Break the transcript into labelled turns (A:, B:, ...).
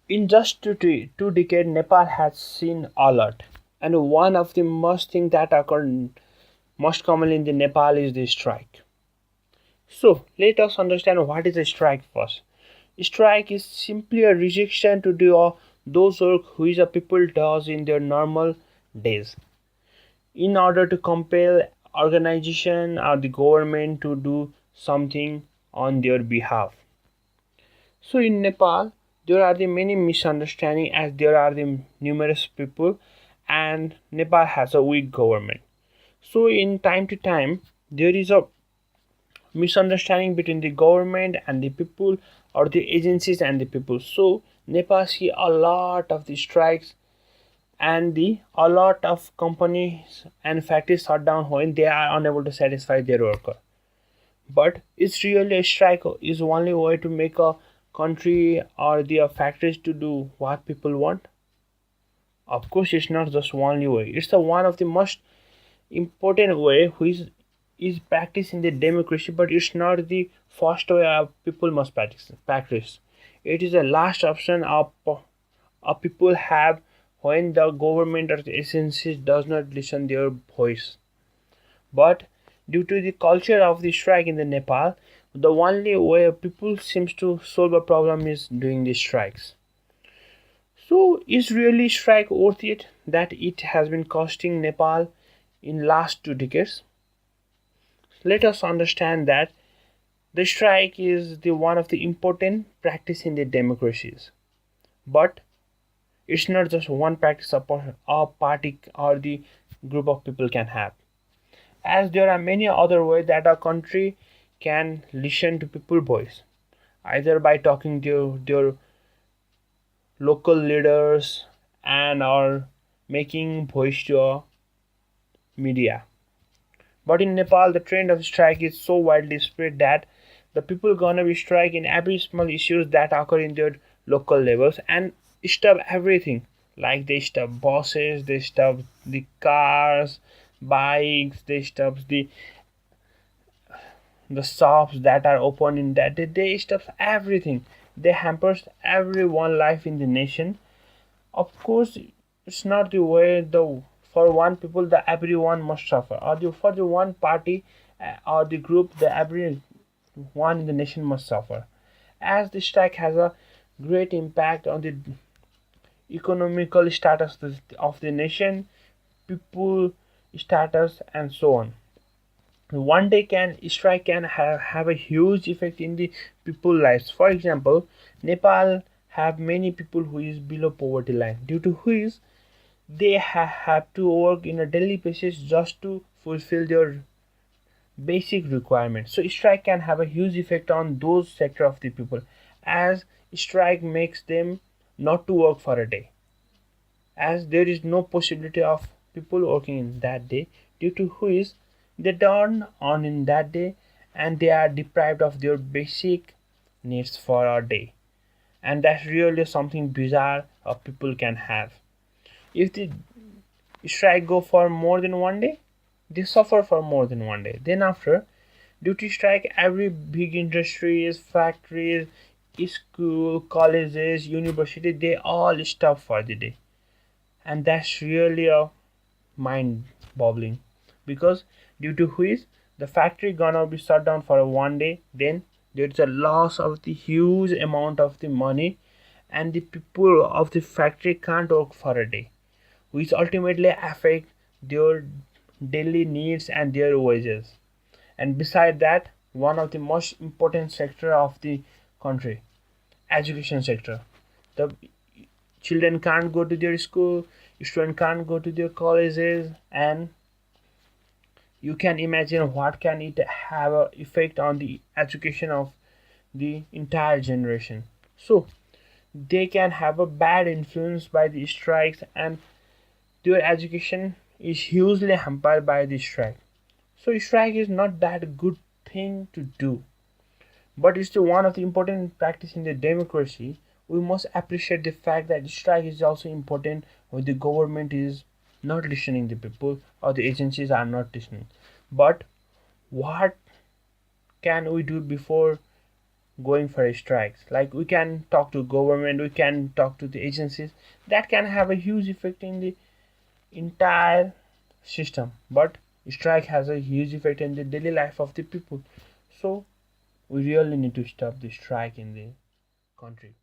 A: In just two decades, Nepal has seen ALOT, and one of the most things that occur most commonly in the Nepal is the strike. So let us understand what is a strike first. Strike is simply a rejection to do those work which a people does in their normal days, in order to compel organization or the government to do something on their behalf. So in Nepal, there are the many misunderstandings as there are the numerous people, and Nepal has a weak government. So in time to time, there is a misunderstanding between the government and the people, or the agencies and the people. So Nepal see a lot of the strikes, and a lot of companies and factories shut down when they are unable to satisfy their worker. But it's really a strike is only way to make a country or the factories to do what people want. Of course, it's not just only way. It's the one of the most important way which is practiced in the democracy, but it's not the first way people must practice. It is the last option of people have when the government or the agencies does not listen their voice. But due to the culture of the strike in the Nepal, the only way people seems to solve a problem is doing the strikes. So is really strike worth it that it has been costing Nepal in last 2 decades? Let us understand that the strike is the one of the important practice in the democracies. But it's not just one practice a party or the group of people can have, as there are many other ways that a country can listen to people's voice, either by talking to their local leaders and or making voice to a media. But in Nepal, the trend of strike is so widely spread that the people gonna be strike in every small issues that occur in their local levels and stop everything. Like they stop buses, they stop the cars, bikes, they stop the shops that are open in that day. They stop everything. They hampers everyone life in the nation. Of course, it's not the way the for one people the everyone must suffer, or for the one party or the group the everyone in the nation must suffer. As the strike has a great impact on the economical status of the nation, people status, and so on. One day can strike can have a huge effect in the people lives. For example, Nepal have many people who is below poverty line, due to which they have to work in a daily basis just to fulfill their basic requirements. So strike can have a huge effect on those sector of the people, as strike makes them not to work for a day, as there is no possibility of people working in that day, due to which they turn on in that day and they are deprived of their basic needs for a day. And that's really something bizarre people can have. If the strike go for more than one day, they suffer for more than one day. Then after, due to strike, every big industries, factories, school, colleges, university, they all stop for the day. And that's really a mind boggling, because due to which the factory gonna be shut down for one day, then there's a loss of the huge amount of the money, and the people of the factory can't work for a day, which ultimately affect their daily needs and their wages. And beside that, one of the most important sector of the country, education sector, the children can't go to their school, students can't go to their colleges, and you can imagine what can it have a effect on the education of the entire generation. So they can have a bad influence by the strikes, and their education is hugely hampered by the strike. So strike is not that good thing to do, but it's the one of the important practice in the democracy. We must appreciate the fact that strike is also important when the government is not listening to people or the agencies are not listening. But what can we do before going for strikes. Like, we can talk to government, we can talk to the agencies, that can have a huge effect in the entire system, but strike has a huge effect in the daily life of the people. So we really need to stop the strike in the country.